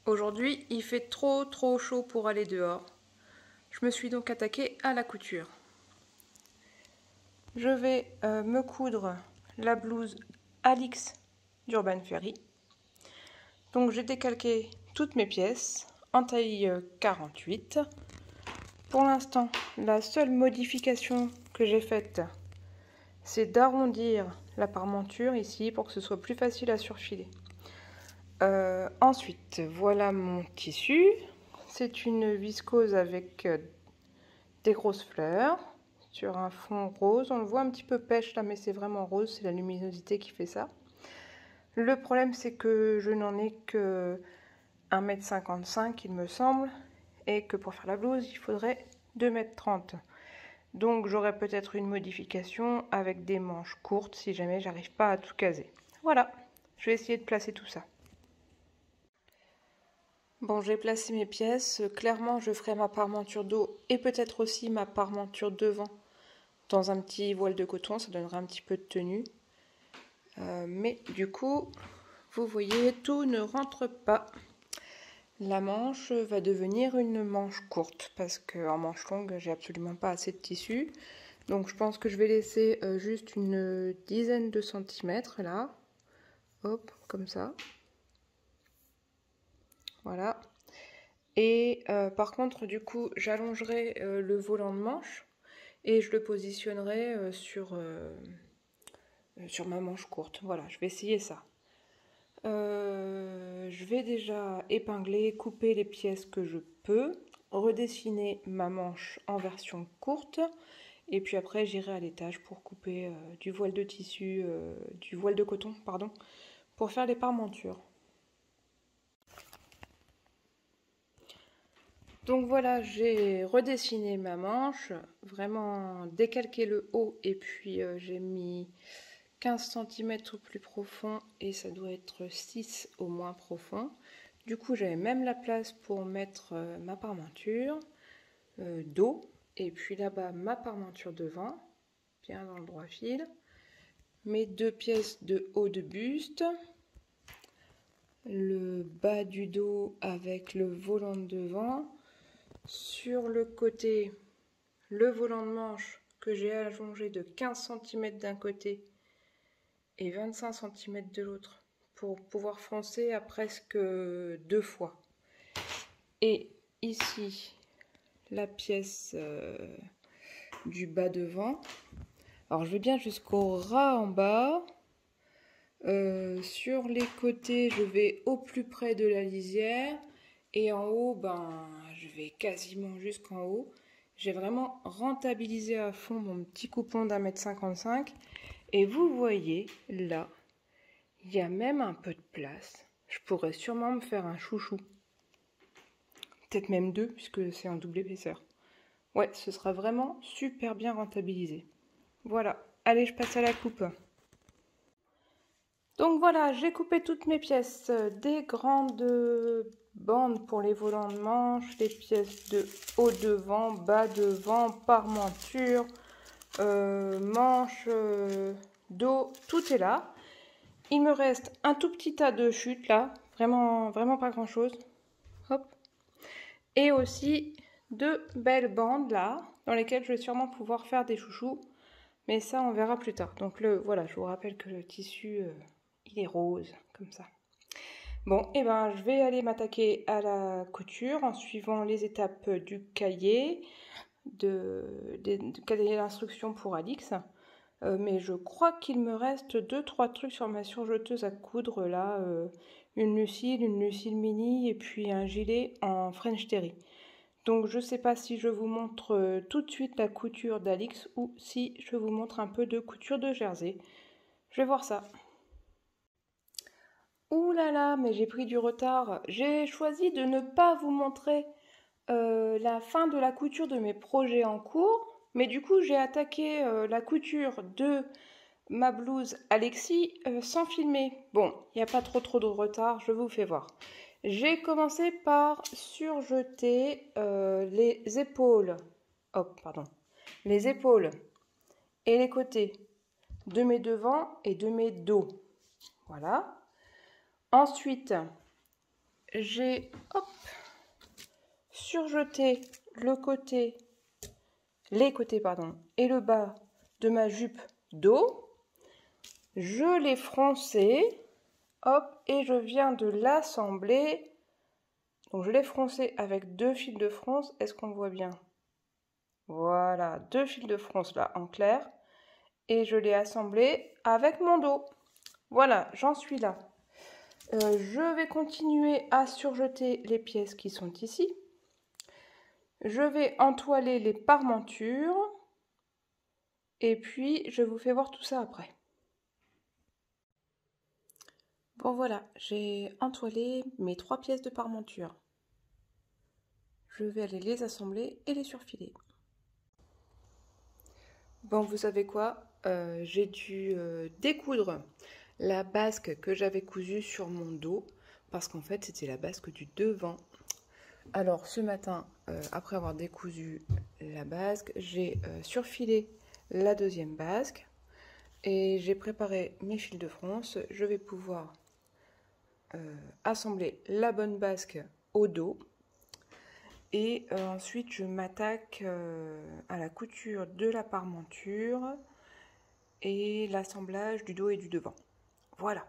Aujourd'hui, il fait trop chaud pour aller dehors. Je me suis donc attaquée à la couture. Je vais me coudre la blouse Alix d'Urban Ferry. Donc j'ai décalqué toutes mes pièces en taille 48. Pour l'instant, la seule modification que j'ai faite, c'est d'arrondir la parmenture ici pour que ce soit plus facile à surfiler. Ensuite, voilà mon tissu. C'est une viscose avec des grosses fleurs sur un fond rose. On le voit un petit peu pêche là, mais c'est vraiment rose, c'est la luminosité qui fait ça. Le problème, c'est que je n'en ai que 1,55 m, il me semble, et que pour faire la blouse, il faudrait 2,30 m. Donc j'aurai peut-être une modification avec des manches courtes si jamais j'arrive pas à tout caser. Voilà, je vais essayer de placer tout ça. Bon, j'ai placé mes pièces. Clairement, je ferai ma parmenture dos et peut-être aussi ma parmenture devant dans un petit voile de coton. Ça donnera un petit peu de tenue. Mais du coup, vous voyez, tout ne rentre pas. La manche va devenir une manche courte parce qu'en manche longue, j'ai absolument pas assez de tissu. Donc je pense que je vais laisser juste une dizaine de centimètres là. Hop, comme ça. Voilà. Et par contre, du coup, j'allongerai le volant de manche et je le positionnerai sur ma manche courte. Voilà, je vais essayer ça. Je vais déjà épingler, couper les pièces que je peux, redessiner ma manche en version courte et puis après j'irai à l'étage pour couper du voile de tissu, du voile de coton, pardon, pour faire les parmentures. Donc voilà, j'ai redessiné ma manche, vraiment décalqué le haut et puis j'ai mis 15 cm au plus profond et ça doit être 6 au moins profond. Du coup, j'avais même la place pour mettre ma parmenture dos et puis là-bas ma parmenture devant, bien dans le droit fil. Mes deux pièces de haut de buste, le bas du dos avec le volant de devant. Sur le côté, le volant de manche que j'ai allongé de 15 cm d'un côté et 25 cm de l'autre pour pouvoir foncer à presque 2 fois. Et ici, la pièce du bas devant. Alors je vais bien jusqu'au ras en bas. Sur les côtés, je vais au plus près de la lisière. Et en haut, je vais quasiment jusqu'en haut. J'ai vraiment rentabilisé à fond mon petit coupon d'1,55 m. Et vous voyez, là, il y a même un peu de place. Je pourrais sûrement me faire un chouchou. Peut-être même deux, puisque c'est en double épaisseur. Ouais, ce sera vraiment super bien rentabilisé. Voilà, allez, je passe à la coupe. Donc voilà, j'ai coupé toutes mes pièces, des grandes bandes pour les volants de manche, les pièces de haut devant, bas devant, parmenture, manche, dos, tout est là. Il me reste un tout petit tas de chutes là, vraiment pas grand chose. Hop. Et aussi deux belles bandes là, dans lesquelles je vais sûrement pouvoir faire des chouchous. Mais ça, on verra plus tard. Donc voilà, je vous rappelle que le tissu, il est rose, comme ça. Bon, et je vais aller m'attaquer à la couture en suivant les étapes du cahier, cahier d'instruction pour Alix. Mais je crois qu'il me reste 2-3 trucs sur ma surjeteuse à coudre là. Une lucille mini et puis un gilet en French Terry. Donc je ne sais pas si je vous montre tout de suite la couture d'Alix ou si je vous montre un peu de couture de Jersey. Je vais voir ça. Ouh là là, mais j'ai pris du retard. J'ai choisi de ne pas vous montrer la fin de la couture de mes projets en cours. Mais du coup, j'ai attaqué la couture de ma blouse Alexis sans filmer. Bon, il n'y a pas trop de retard, je vous fais voir. J'ai commencé par surjeter les épaules. Oh, pardon. Les épaules et les côtés de mes devants et de mes dos. Voilà. Ensuite, j'ai surjeté les côtés pardon, et le bas de ma jupe dos. Je l'ai froncé, et je viens de l'assembler. Donc je l'ai froncé avec 2 fils de fronce. Est-ce qu'on voit bien? Voilà, 2 fils de fronce là en clair. Et je l'ai assemblé avec mon dos. Voilà, j'en suis là. Je vais continuer à surjeter les pièces qui sont ici. Je vais entoiler les parmentures. Et puis, je vous fais voir tout ça après. Bon voilà, j'ai entoilé mes 3 pièces de parmenture. Je vais aller les assembler et les surfiler. Bon, vous savez quoi? J'ai dû découdre la basque que j'avais cousue sur mon dos parce qu'en fait c'était la basque du devant. Alors ce matin, après avoir décousu la basque, j'ai surfilé la deuxième basque et j'ai préparé mes fils de fronce. Je vais pouvoir assembler la bonne basque au dos. Et ensuite, je m'attaque à la couture de la parmenture et l'assemblage du dos et du devant. Voilà.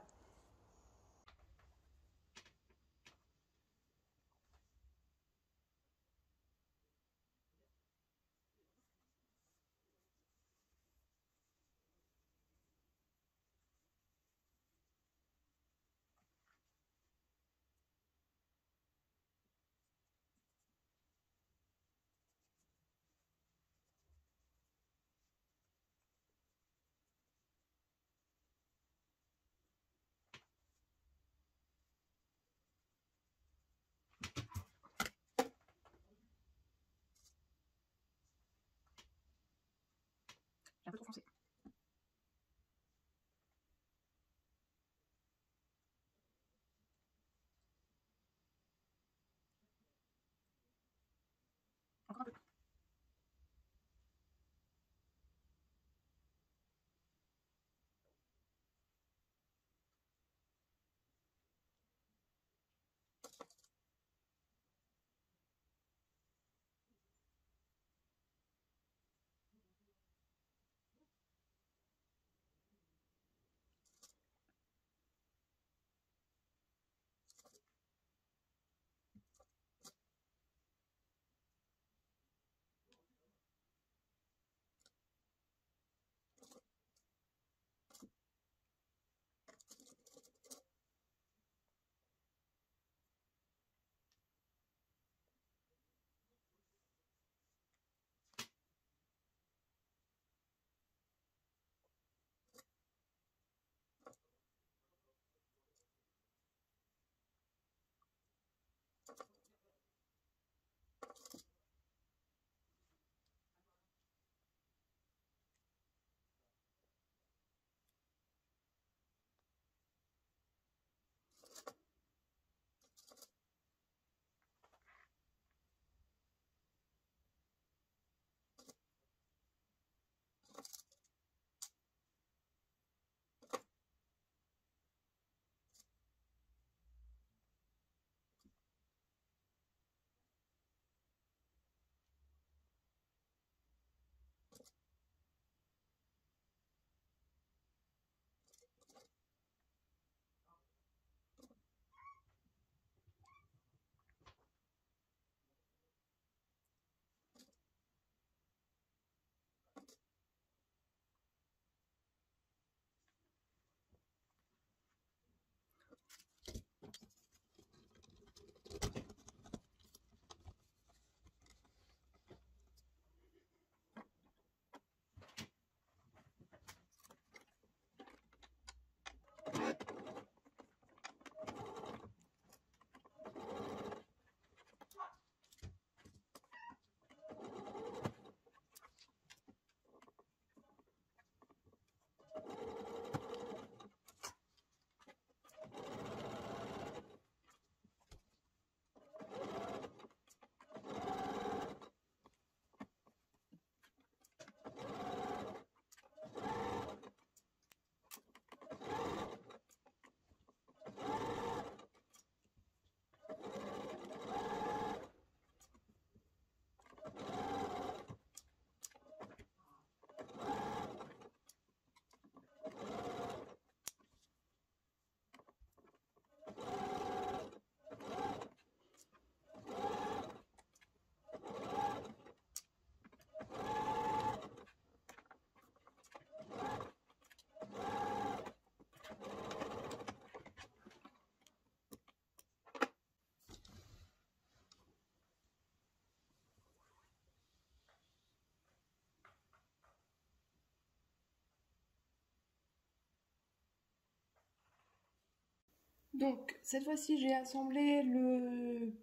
Donc cette fois-ci j'ai assemblé le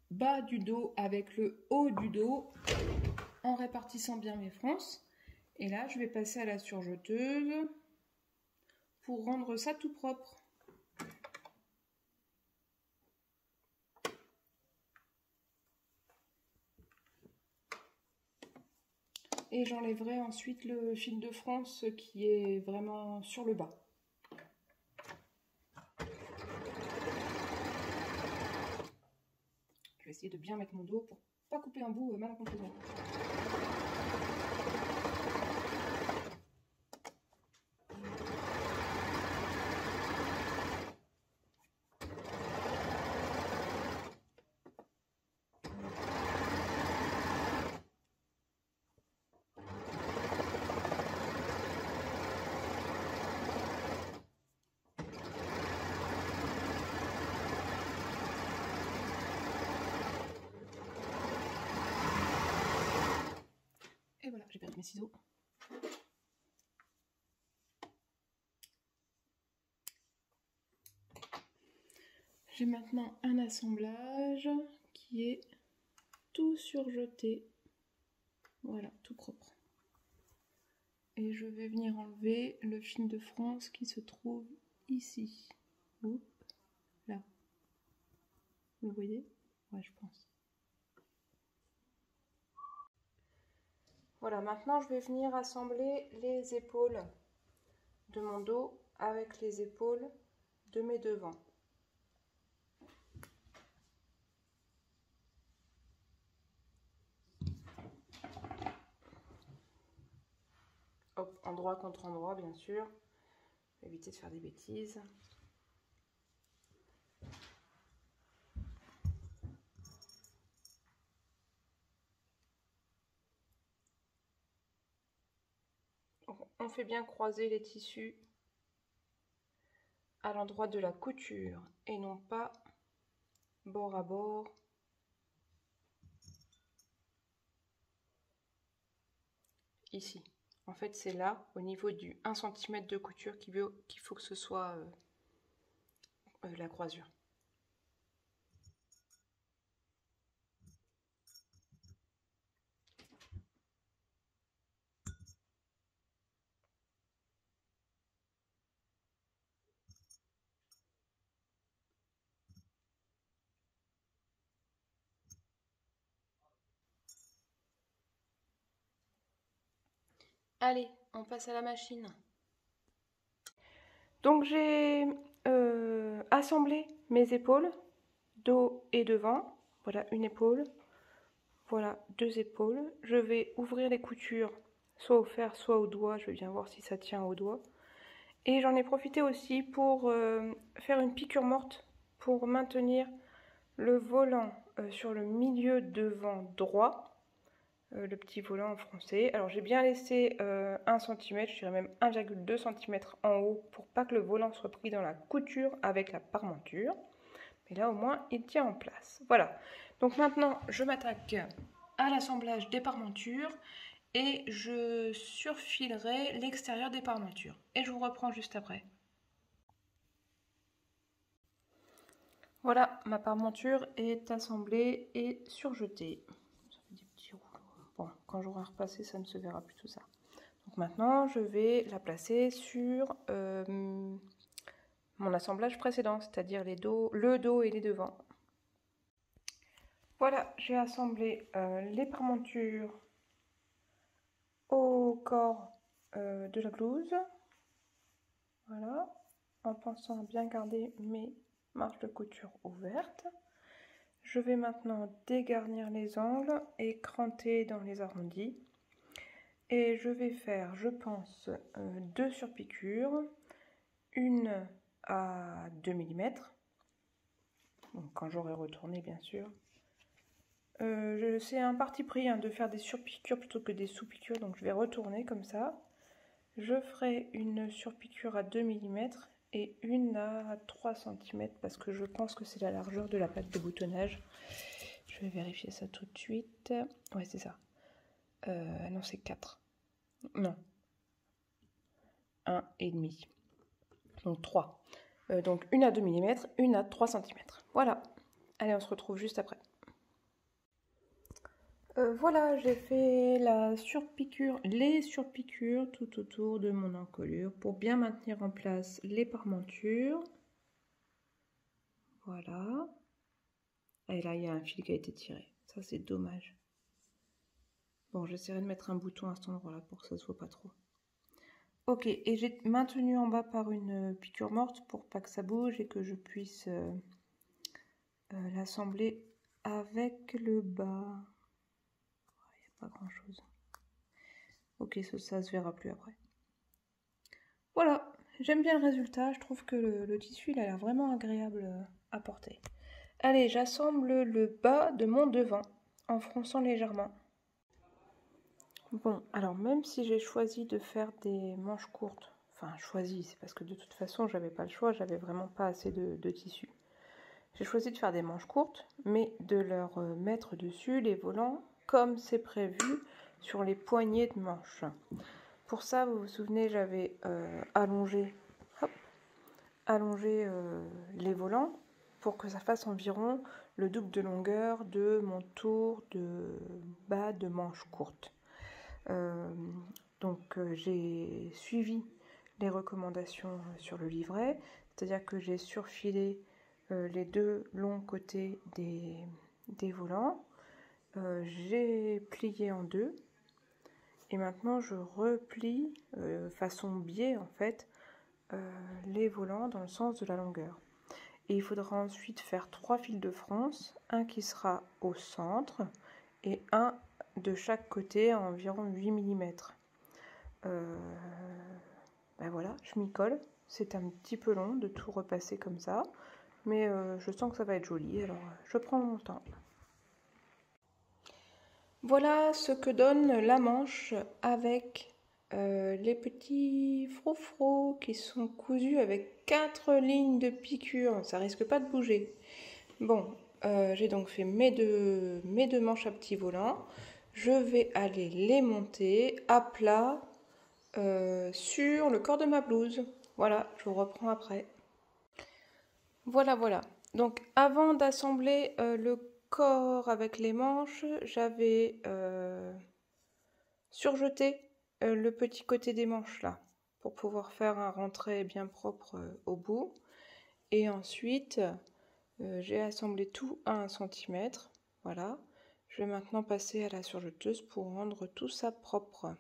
bas du dos avec le haut du dos en répartissant bien mes fronces. Et là je vais passer à la surjeteuse pour rendre ça tout propre. Et j'enlèverai ensuite le fil de France qui est vraiment sur le bas. Je vais essayer de bien mettre mon dos pour pas couper un bout malencontreusement. Et voilà, j'ai perdu mes ciseaux. J'ai maintenant un assemblage qui est tout surjeté. Voilà, tout propre. Et je vais venir enlever le fil de France qui se trouve ici. Oups, là. Vous voyez? Ouais, je pense. Voilà, maintenant je vais venir assembler les épaules de mon dos avec les épaules de mes devants. Hop, endroit contre endroit, bien sûr. Éviter de faire des bêtises. On fait bien croiser les tissus à l'endroit de la couture et non pas bord à bord. Ici. En fait, c'est là, au niveau du 1 cm de couture qu'il faut que ce soit la croisure. Allez, on passe à la machine. Donc j'ai assemblé mes épaules, dos et devant. Voilà une épaule, voilà 2 épaules. Je vais ouvrir les coutures, soit au fer, soit au doigt. Je vais bien voir si ça tient au doigt. Et j'en ai profité aussi pour faire une piqûre morte pour maintenir le volant sur le milieu devant droit. Le petit volant en français. Alors j'ai bien laissé 1 cm, je dirais même 1,2 cm en haut pour pas que le volant soit pris dans la couture avec la parmenture. Mais là au moins il tient en place. Voilà. Donc maintenant je m'attaque à l'assemblage des parmentures et je surfilerai l'extérieur des parmentures. Et je vous reprends juste après. Voilà, ma parmenture est assemblée et surjetée. Ça fait des petits rouleaux. Bon, quand j'aurai repassé, ça ne se verra plus tout ça. Donc maintenant, je vais la placer sur mon assemblage précédent, c'est-à-dire le dos et les devants. Voilà, j'ai assemblé les parmentures au corps de la blouse. Voilà, en pensant à bien garder mes marges de couture ouvertes. Je vais maintenant dégarnir les angles et cranter dans les arrondis. Et je vais faire, je pense, 2 surpiqûres, une à 2 mm, donc quand j'aurai retourné bien sûr. C'est un parti pris de faire des surpiqûres plutôt que des sous-piqûres, donc je vais retourner comme ça. Je ferai une surpiqûre à 2 mm et une à 3 cm parce que je pense que c'est la largeur de la patte de boutonnage. Je vais vérifier ça tout de suite. Ouais, c'est ça. Non, c'est 4. Non. 1,5. Donc 3. Donc une à 2 mm, une à 3 cm. Voilà. Allez, on se retrouve juste après. Voilà, j'ai fait la surpiqûre, les surpiqûres tout autour de mon encolure pour bien maintenir en place les parmentures. Voilà. Et là, il y a un fil qui a été tiré. Ça, c'est dommage. Bon, j'essaierai de mettre un bouton à cet endroit-là pour que ça ne se voit pas trop. Ok, et j'ai maintenu en bas par une piqûre morte pour pas que ça bouge et que je puisse l'assembler avec le bas. Il n'y a pas grand chose. Ok, ça se verra plus après. Voilà, j'aime bien le résultat. Je trouve que le tissu il a l'air vraiment agréable à porter. Allez, j'assemble le bas de mon devant en fronçant légèrement. Bon, alors même si j'ai choisi de faire des manches courtes, enfin choisi, c'est parce que de toute façon j'avais pas le choix, j'avais vraiment pas assez de tissu. J'ai choisi de faire des manches courtes, mais de leur mettre dessus les volants comme c'est prévu sur les poignées de manches. Pour ça, vous vous souvenez, j'avais allongé les volants pour que ça fasse environ le double de longueur de mon tour de bas de manche courte. Donc j'ai suivi les recommandations sur le livret, c'est-à-dire que j'ai surfilé les deux longs côtés des volants, j'ai plié en deux et maintenant je replie façon biais en fait les volants dans le sens de la longueur. Et il faudra ensuite faire 3 fils de France, un qui sera au centre et un de chaque côté à environ 8 mm. Ben voilà, je m'y colle. C'est un petit peu long de tout repasser comme ça, mais je sens que ça va être joli, alors je prends mon temps. Voilà ce que donne la manche avec les petits froufrous qui sont cousus avec 4 lignes de piqûre. Ça risque pas de bouger. Bon, j'ai donc fait mes deux manches à petits volants. Je vais aller les monter à plat sur le corps de ma blouse. Voilà, je vous reprends après. Voilà. Donc avant d'assembler le corps avec les manches, j'avais surjeté le petit côté des manches là pour pouvoir faire un rentré bien propre au bout. Et ensuite, j'ai assemblé tout à 1 cm. Voilà. Je vais maintenant passer à la surjeteuse pour rendre tout ça propre.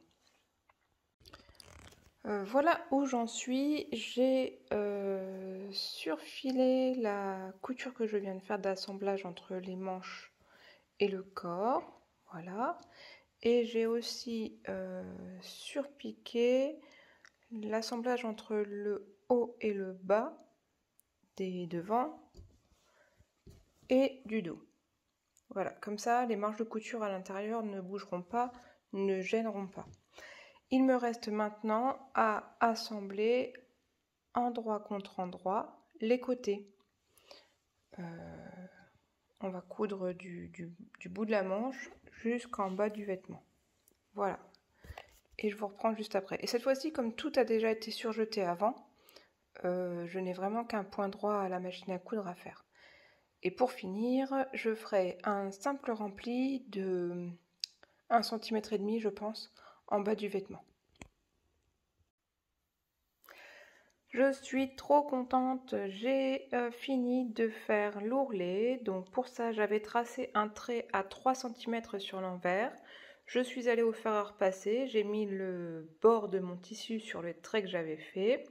Voilà où j'en suis. J'ai surfilé la couture que je viens de faire d'assemblage entre les manches et le corps. Voilà. Et j'ai aussi surpiqué l'assemblage entre le haut et le bas des devants et du dos. Voilà, comme ça, les marges de couture à l'intérieur ne bougeront pas, ne gêneront pas. Il me reste maintenant à assembler endroit contre endroit les côtés. On va coudre du bout de la manche jusqu'en bas du vêtement. Voilà. Et je vous reprends juste après. Et cette fois-ci, comme tout a déjà été surjeté avant, je n'ai vraiment qu'un point droit à la machine à coudre à faire. Et pour finir, je ferai un simple rempli de 1,5 cm, je pense, en bas du vêtement. Je suis trop contente, j'ai fini de faire l'ourlet. Donc pour ça, j'avais tracé un trait à 3 cm sur l'envers. Je suis allée au fer à repasser, j'ai mis le bord de mon tissu sur le trait que j'avais fait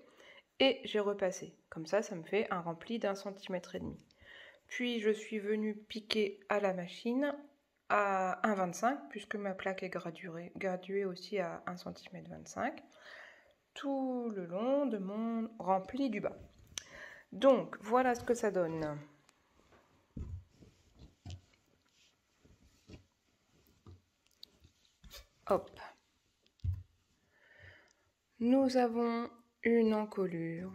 et j'ai repassé. Comme ça, ça me fait un rempli d'1,5 cm. Puis je suis venue piquer à la machine à 1,25 puisque ma plaque est graduée aussi à 1,25 cm tout le long de mon rempli du bas. Donc voilà ce que ça donne. Hop. Nous avons une encolure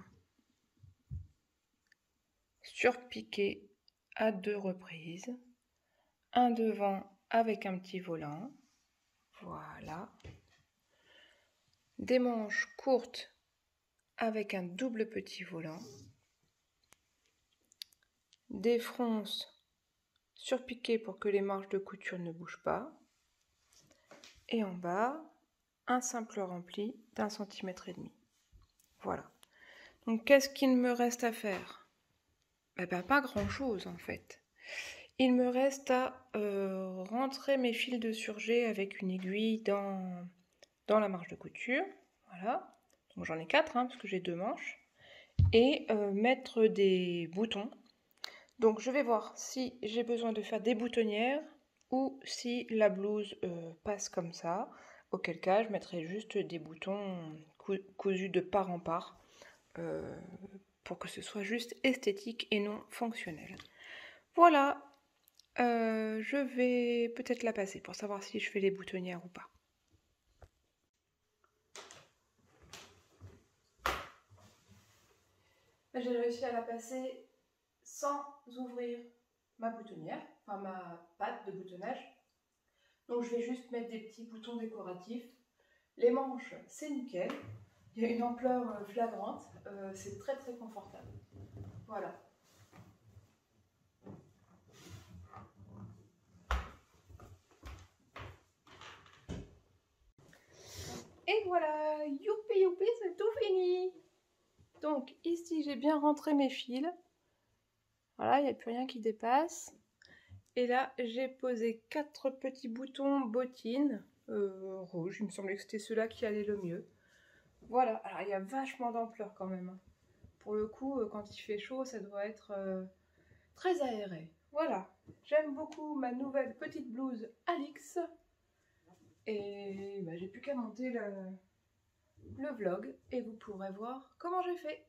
surpiquée à 2 reprises, un devant avec un petit volant, voilà, des manches courtes avec un double petit volant, des fronces surpiquées pour que les marges de couture ne bougent pas. Et en bas, un simple rempli d'1,5 cm. Voilà. Donc qu'est-ce qu'il me reste à faire? Eh ben, pas grand-chose en fait. Il me reste à rentrer mes fils de surjet avec une aiguille dans la marge de couture. Voilà. Donc j'en ai 4 parce que j'ai 2 manches. Et mettre des boutons. Donc je vais voir si j'ai besoin de faire des boutonnières ou si la blouse passe comme ça. Auquel cas je mettrai juste des boutons cousus de part en part pour que ce soit juste esthétique et non fonctionnel. Voilà, je vais peut-être la passer pour savoir si je fais les boutonnières ou pas. J'ai réussi à la passer sans ouvrir ma boutonnière, enfin ma patte de boutonnage. Donc je vais juste mettre des petits boutons décoratifs. Les manches, c'est nickel. Il y a une ampleur flagrante, c'est très très confortable. Voilà. Et voilà, youpi youpi, c'est tout fini. Donc ici j'ai bien rentré mes fils. Voilà, il n'y a plus rien qui dépasse. Et là j'ai posé 4 petits boutons bottines rouges. Il me semblait que c'était ceux-là qui allaient le mieux. Voilà, alors il y a vachement d'ampleur quand même. Pour le coup, quand il fait chaud, ça doit être très aéré. Voilà, j'aime beaucoup ma nouvelle petite blouse Alix. Et bah, j'ai plus qu'à monter le vlog et vous pourrez voir comment j'ai fait.